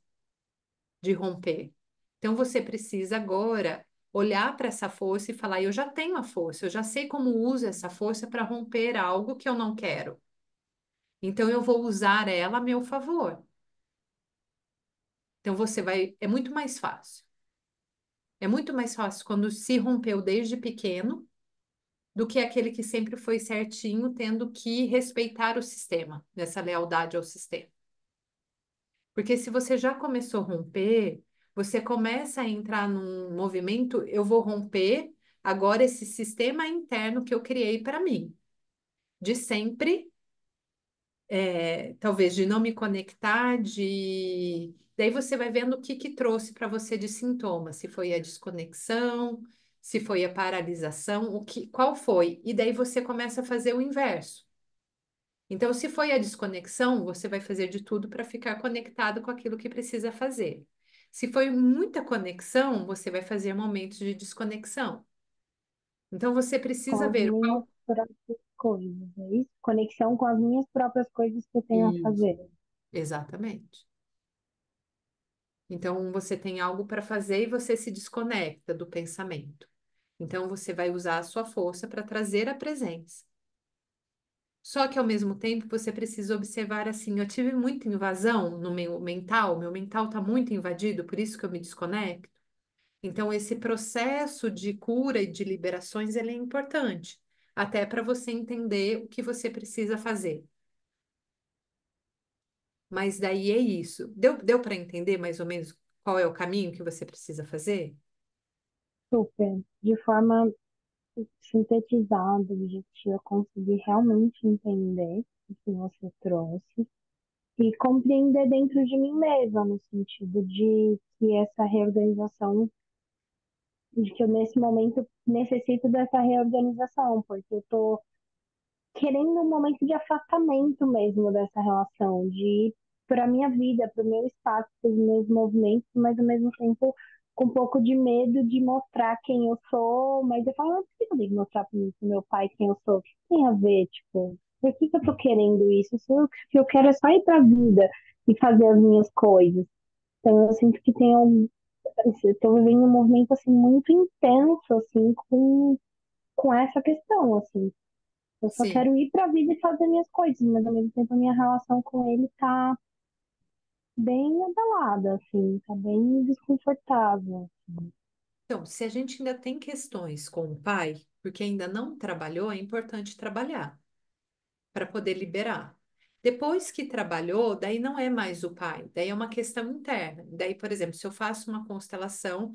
de romper. Então você precisa agora olhar para essa força e falar: eu já tenho a força, eu já sei como uso essa força para romper algo que eu não quero. Então eu vou usar ela a meu favor. Então você vai, é muito mais fácil. É muito mais fácil quando se rompeu desde pequeno do que aquele que sempre foi certinho, tendo que respeitar o sistema, nessa lealdade ao sistema. Porque se você já começou a romper, você começa a entrar num movimento, eu vou romper agora esse sistema interno que eu criei para mim, de sempre, talvez de não me conectar, de daí você vai vendo o que que trouxe para você de sintoma, se foi a desconexão, se foi a paralisação, qual foi? E daí você começa a fazer o inverso. Então, se foi a desconexão, você vai fazer de tudo para ficar conectado com aquilo que precisa fazer. Se foi muita conexão, você vai fazer momentos de desconexão. Então, você Com precisa as ver minhas qual. próprias coisas, é isso? Conexão com as minhas próprias coisas que eu tenho a Isso, fazer. exatamente. Então, você tem algo para fazer e você se desconecta do pensamento. Então, você vai usar a sua força para trazer a presença. Só que ao mesmo tempo você precisa observar assim, eu tive muita invasão no meu mental está muito invadido, por isso que eu me desconecto. Então esse processo de cura e de liberações ele é importante, até para você entender o que você precisa fazer. Mas daí é isso. Deu para entender mais ou menos qual é o caminho que você precisa fazer? Super. De forma sintetizada, objetiva, eu consegui realmente entender o que você trouxe e compreender dentro de mim mesma, no sentido de que essa reorganização de que eu nesse momento necessito dessa reorganização, porque eu tô querendo um momento de afastamento mesmo dessa relação, de ir para a minha vida, para o meu espaço, para os meus movimentos, mas ao mesmo tempo com um pouco de medo de mostrar quem eu sou, mas eu falo, não por que eu tenho que mostrar para o meu pai quem eu sou? O que tem a ver, tipo, por que que eu tô querendo isso? Se eu, que eu quero é só ir para a vida e fazer as minhas coisas. Então eu sinto que tem um, estou vivendo um movimento assim muito intenso assim com essa questão assim. Eu só Sim. quero ir pra vida e fazer minhas coisas, mas ao mesmo tempo a minha relação com ele tá bem abalada, assim, tá bem desconfortável. Então, se a gente ainda tem questões com o pai, porque ainda não trabalhou, é importante trabalhar para poder liberar. Depois que trabalhou, daí não é mais o pai, daí é uma questão interna. Daí, por exemplo, se eu faço uma constelação,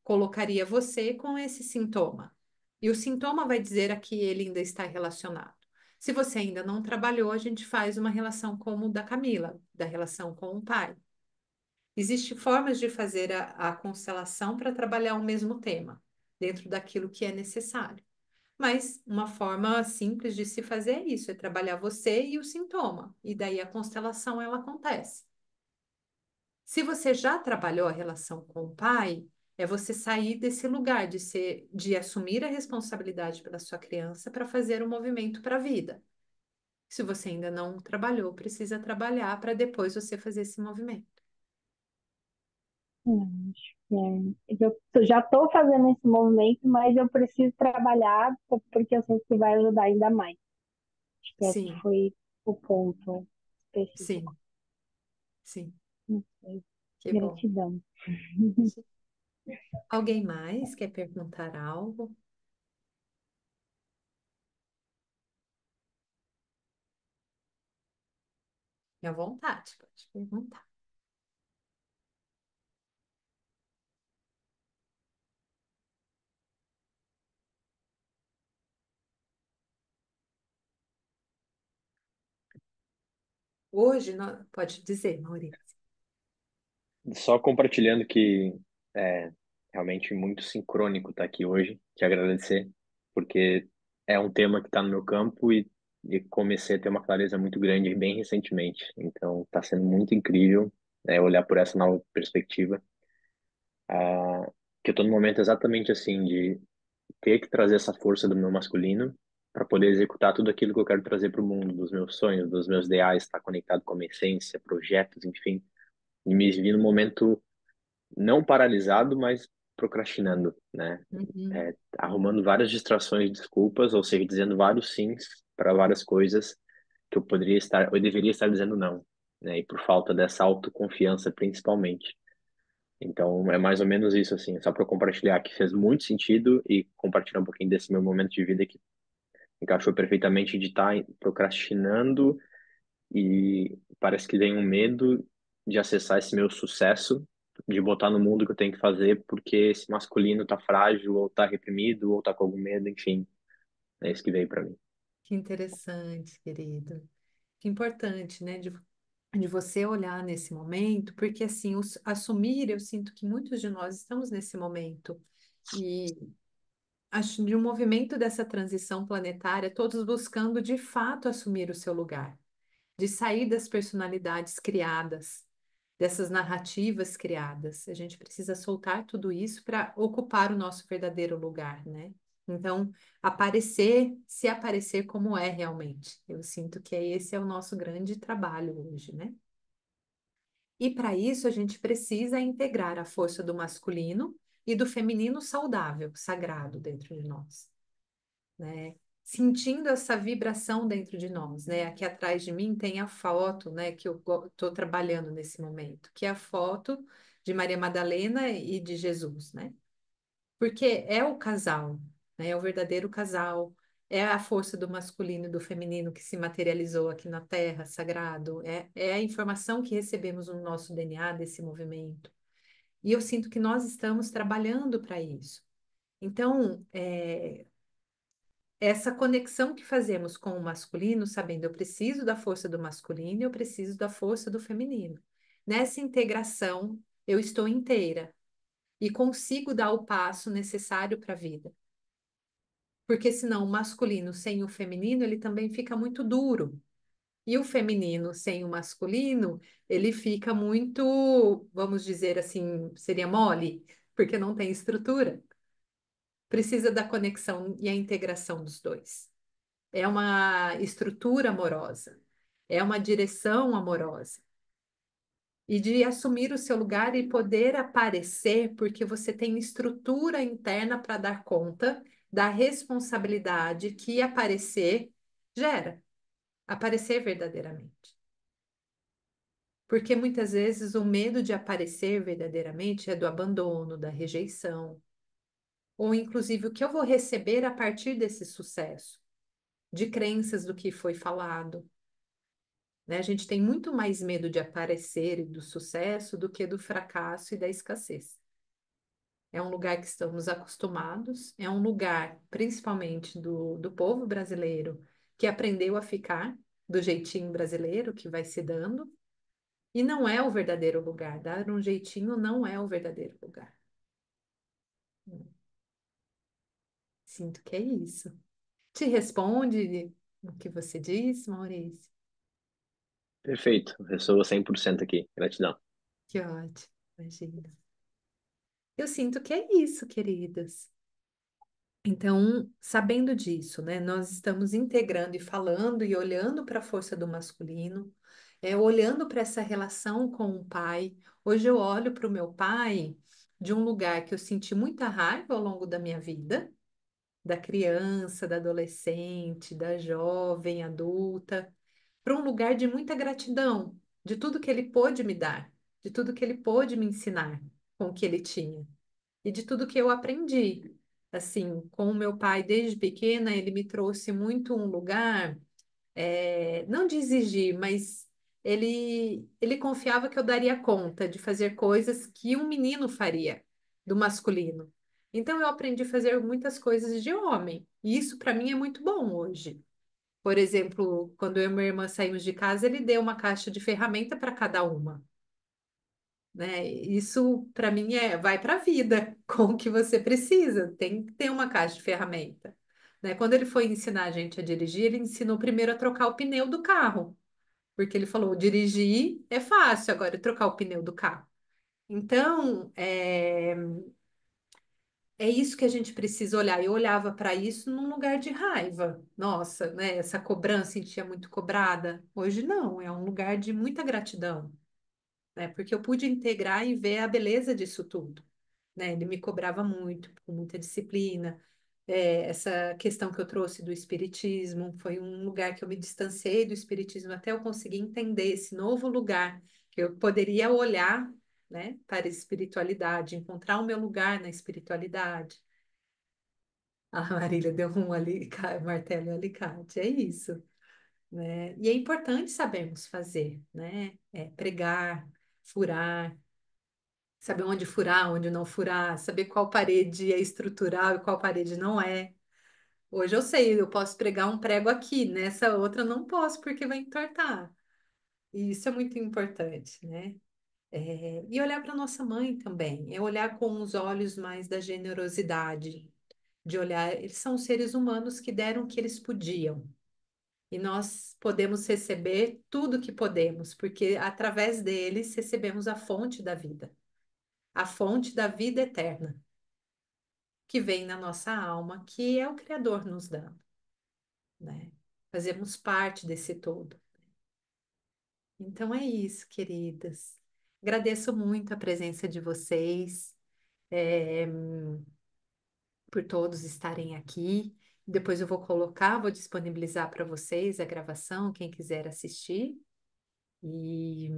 colocaria você com esse sintoma. E o sintoma vai dizer a que ele ainda está relacionado. Se você ainda não trabalhou, a gente faz uma relação como o da Camila, da relação com o pai. Existem formas de fazer a constelação para trabalhar o mesmo tema, dentro daquilo que é necessário. Mas uma forma simples de se fazer é isso, é trabalhar você e o sintoma. E daí a constelação ela acontece. Se você já trabalhou a relação com o pai, é você sair desse lugar de ser, de assumir a responsabilidade pela sua criança para fazer um movimento para a vida. Se você ainda não trabalhou, precisa trabalhar para depois você fazer esse movimento. Acho que eu já tô fazendo esse movimento, mas eu preciso trabalhar porque eu sinto que vai ajudar ainda mais. Acho que esse Sim, foi o ponto específico. sim, sim. Não sei. Que bom. Gratidão. Alguém mais quer perguntar algo? Fique à vontade, pode perguntar. Hoje, pode dizer, Maurício. Só compartilhando que é realmente muito sincrônico estar aqui hoje, te agradecer, porque é um tema que está no meu campo e comecei a ter uma clareza muito grande bem recentemente. Então, está sendo muito incrível, olhar por essa nova perspectiva. Ah, que eu estou no momento exatamente assim, de ter que trazer essa força do meu masculino para poder executar tudo aquilo que eu quero trazer para o mundo, dos meus sonhos, dos meus ideais, estar conectado com a minha essência, projetos, enfim. E me vi no momento não paralisado, mas procrastinando, né? Uhum. Arrumando várias distrações, desculpas, ou seja, dizendo vários sims para várias coisas que eu poderia estar, eu deveria estar dizendo não, né? E por falta dessa autoconfiança, principalmente. Então, é mais ou menos isso, assim, só para compartilhar que fez muito sentido e compartilhar um pouquinho desse meu momento de vida que encaixou perfeitamente de estar procrastinando e parece que tem um medo de acessar esse meu sucesso, de botar no mundo o que eu tenho que fazer, porque esse masculino tá frágil, ou tá reprimido, ou tá com algum medo, enfim. É isso que veio para mim. Que interessante, querido. Que importante, né, de você olhar nesse momento, porque assim, assumir, eu sinto que muitos de nós estamos nesse momento. E acho de um movimento dessa transição planetária, todos buscando de fato assumir o seu lugar, de sair das personalidades criadas, dessas narrativas criadas. A gente precisa soltar tudo isso para ocupar o nosso verdadeiro lugar, né? Então, aparecer, se aparecer como é realmente. Eu sinto que esse é o nosso grande trabalho hoje, né? E para isso a gente precisa integrar a força do masculino e do feminino saudável, sagrado dentro de nós, né? Sentindo essa vibração dentro de nós, né? Aqui atrás de mim tem a foto, né, que eu estou trabalhando nesse momento, que é a foto de Maria Madalena e de Jesus, né? Porque é o casal, né? É o verdadeiro casal, é a força do masculino e do feminino que se materializou aqui na Terra, sagrado, é a informação que recebemos no nosso DNA desse movimento. E eu sinto que nós estamos trabalhando para isso. Então, essa conexão que fazemos com o masculino, sabendo eu preciso da força do masculino e eu preciso da força do feminino. Nessa integração, eu estou inteira. e consigo dar o passo necessário para a vida. Porque senão o masculino sem o feminino, ele também fica muito duro. E o feminino sem o masculino, ele fica muito, vamos dizer assim, seria mole, porque não tem estrutura. Precisa da conexão e a integração dos dois. É uma estrutura amorosa, é uma direção amorosa. E de assumir o seu lugar e poder aparecer, porque você tem estrutura interna para dar conta da responsabilidade que aparecer gera, aparecer verdadeiramente. Porque muitas vezes o medo de aparecer verdadeiramente é do abandono, da rejeição, ou inclusive o que eu vou receber a partir desse sucesso, de crenças do que foi falado, né? A gente tem muito mais medo de aparecer e do sucesso do que do fracasso e da escassez. É um lugar que estamos acostumados, é um lugar, principalmente do povo brasileiro, que aprendeu a ficar do jeitinho brasileiro que vai se dando, e não é o verdadeiro lugar. Dar um jeitinho não é o verdadeiro lugar. Sinto que é isso. Te responde o que você disse, Maurício? Perfeito, ressoa 100% aqui. Gratidão. Que ótimo, imagina. Eu sinto que é isso, queridas. Então, sabendo disso, né, nós estamos integrando e falando e olhando para a força do masculino, olhando para essa relação com o pai. Hoje eu olho para o meu pai de um lugar que eu senti muita raiva ao longo da minha vida, da criança, da adolescente, da jovem, adulta, para um lugar de muita gratidão, de tudo que ele pôde me dar, de tudo que ele pôde me ensinar com o que ele tinha e de tudo que eu aprendi. Assim, com o meu pai desde pequena, ele me trouxe muito um lugar, não de exigir, mas ele confiava que eu daria conta de fazer coisas que um menino faria, do masculino. Então, eu aprendi a fazer muitas coisas de homem, e isso para mim é muito bom hoje. Por exemplo, quando eu e minha irmã saímos de casa, ele deu uma caixa de ferramenta para cada uma, né? Isso para mim vai para a vida com o que você precisa. Tem que ter uma caixa de ferramenta, né? Quando ele foi ensinar a gente a dirigir, ele ensinou primeiro a trocar o pneu do carro, porque ele falou: dirigir é fácil, agora trocar o pneu do carro. Então, é isso que a gente precisa olhar. Eu olhava para isso num lugar de raiva. Nossa, né? Essa cobrança sentia muito cobrada. Hoje não, é um lugar de muita gratidão, né? Porque eu pude integrar e ver a beleza disso tudo, né? Ele me cobrava muito, com muita disciplina. Essa questão que eu trouxe do espiritismo foi um lugar que eu me distanciei do espiritismo até eu conseguir entender esse novo lugar que eu poderia olhar, né, para a espiritualidade, encontrar o meu lugar na espiritualidade. A Marília deu um martelo e alicate, é isso, né? E é importante sabermos fazer, né? Pregar, furar, saber onde furar, onde não furar, saber qual parede é estrutural e qual parede não é. Hoje eu sei, eu posso pregar um prego aqui, nessa outra não posso porque vai entortar. E isso é muito importante, né? E olhar para nossa mãe também, é olhar com os olhos mais da generosidade, de olhar, eles são seres humanos que deram o que eles podiam. E nós podemos receber tudo que podemos, porque através deles recebemos a fonte da vida, a fonte da vida eterna, que vem na nossa alma, que é o Criador nos dando, né? Fazemos parte desse todo. Então é isso, queridas. Agradeço muito a presença de vocês, eh, por todos estarem aqui. Depois eu vou disponibilizar para vocês a gravação, quem quiser assistir. E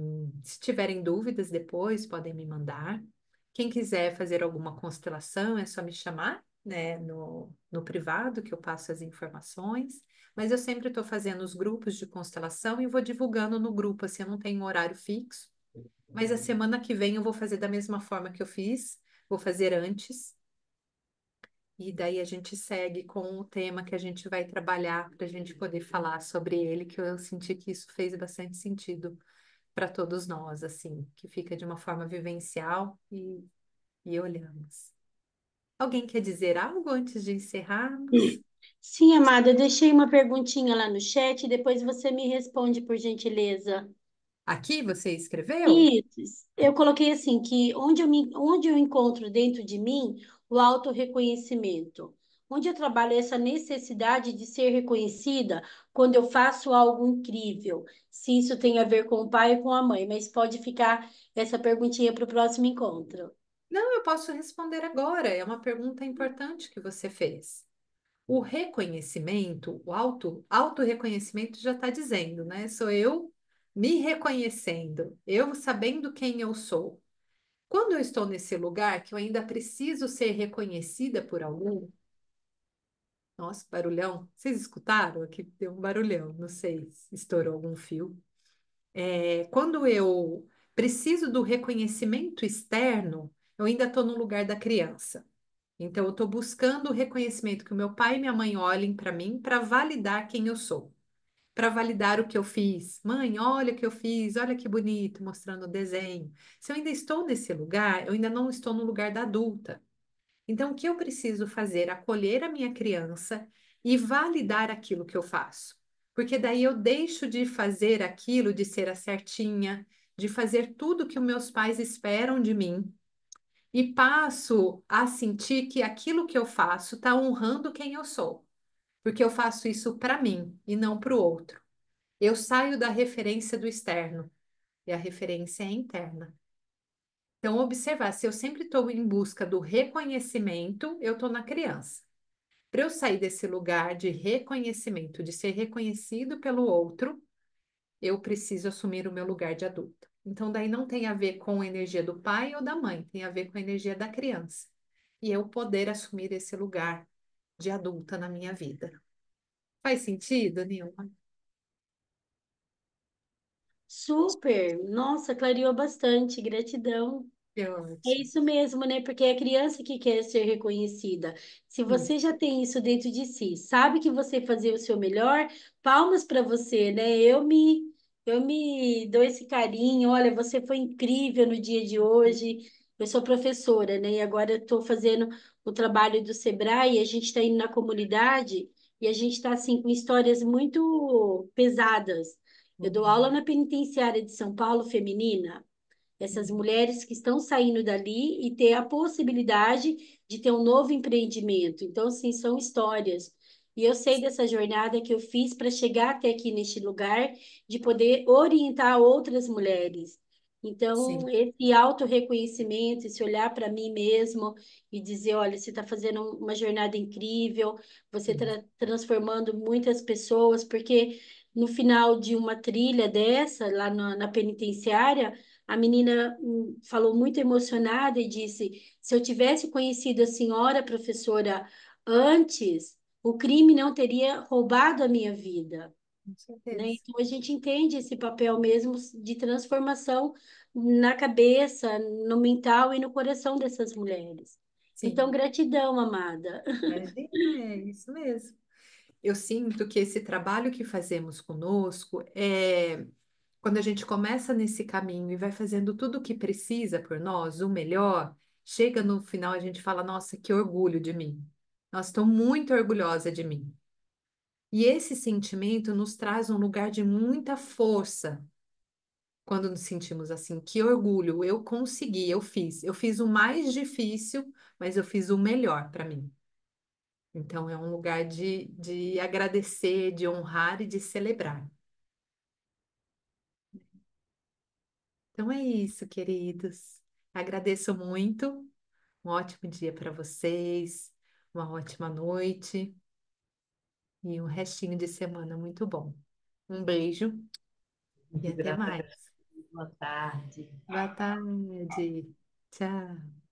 se tiverem dúvidas depois, podem me mandar. Quem quiser fazer alguma constelação, é só me chamar, né, no privado, que eu passo as informações. Mas eu sempre estou fazendo os grupos de constelação e vou divulgando no grupo, assim, eu não tenho um horário fixo. Mas a semana que vem eu vou fazer da mesma forma que eu fiz, vou fazer antes. E daí a gente segue com o tema que a gente vai trabalhar para a gente poder falar sobre ele, que eu senti que isso fez bastante sentido para todos nós, assim, que fica de uma forma vivencial e olhamos. Alguém quer dizer algo antes de encerrarmos? Sim, amada, eu deixei uma perguntinha lá no chat, depois você me responde, por gentileza. Aqui você escreveu? Isso. Eu coloquei assim, que onde eu encontro dentro de mim o autorreconhecimento, onde eu trabalho essa necessidade de ser reconhecida quando eu faço algo incrível, se isso tem a ver com o pai ou com a mãe, mas pode ficar essa perguntinha para o próximo encontro. Não, eu posso responder agora. É uma pergunta importante que você fez. O reconhecimento, o autorreconhecimento já está dizendo, né? Sou eu me reconhecendo, eu sabendo quem eu sou. Quando eu estou nesse lugar que eu ainda preciso ser reconhecida por alguém, nossa, barulhão. Vocês escutaram? Aqui deu um barulhão, não sei se estourou algum fio. Quando eu preciso do reconhecimento externo, eu ainda estou no lugar da criança. Então, eu estou buscando o reconhecimento que o meu pai e minha mãe olhem para mim para validar quem eu sou, para validar o que eu fiz. Mãe, olha o que eu fiz, olha que bonito, mostrando o desenho. Se eu ainda estou nesse lugar, eu ainda não estou no lugar da adulta. Então, o que eu preciso fazer? Acolher a minha criança e validar aquilo que eu faço. Porque daí eu deixo de fazer aquilo, de ser a certinha, de fazer tudo que os meus pais esperam de mim e passo a sentir que aquilo que eu faço está honrando quem eu sou. Porque eu faço isso para mim e não para o outro. Eu saio da referência do externo e a referência é interna. Então, observar, se eu sempre estou em busca do reconhecimento, eu estou na criança. Para eu sair desse lugar de reconhecimento, de ser reconhecido pelo outro, eu preciso assumir o meu lugar de adulto. Então, daí não tem a ver com a energia do pai ou da mãe, tem a ver com a energia da criança. E eu poder assumir esse lugar de adulta na minha vida. Faz sentido, Nilma? Super! Nossa, clareou bastante, gratidão. Que É ótimo. isso mesmo, né? Porque é a criança que quer ser reconhecida. Se Isso. você já tem isso dentro de si, sabe que você fazia o seu melhor, palmas para você, né? Eu me dou esse carinho. Olha, você foi incrível no dia de hoje. Eu sou professora, né? E agora eu estou fazendo o trabalho do Sebrae. A gente está indo na comunidade e a gente está assim com histórias muito pesadas. Eu dou aula Uhum. na penitenciária de São Paulo feminina, essas Uhum. mulheres que estão saindo dali e ter a possibilidade de ter um novo empreendimento. Então, assim, são histórias. E eu sei dessa jornada que eu fiz para chegar até aqui neste lugar, de poder orientar outras mulheres. Então, Sim. esse autorreconhecimento, esse olhar para mim mesmo e dizer, olha, você está fazendo uma jornada incrível, você está transformando muitas pessoas, porque no final de uma trilha dessa, lá na penitenciária, a menina falou muito emocionada e disse: se eu tivesse conhecido a senhora professora antes, o crime não teria roubado a minha vida, Com né? certeza. Então a gente entende esse papel mesmo de transformação na cabeça, no mental e no coração dessas mulheres. Então, Sim. gratidão, amada. Imagina, é isso mesmo. Eu sinto que esse trabalho que fazemos conosco é quando a gente começa nesse caminho e vai fazendo tudo o que precisa por nós, o melhor, chega no final a gente fala: nossa, que orgulho de mim. Nossa, estou muito orgulhosa de mim. E esse sentimento nos traz um lugar de muita força quando nos sentimos assim. Que orgulho, eu consegui, eu fiz. Eu fiz o mais difícil, mas eu fiz o melhor para mim. Então, é um lugar de agradecer, de honrar e de celebrar. Então, é isso, queridos. Agradeço muito. Um ótimo dia para vocês, uma ótima noite e um restinho de semana muito bom. Um beijo e Muito até grata, mais. boa tarde. Boa tarde. Tchau.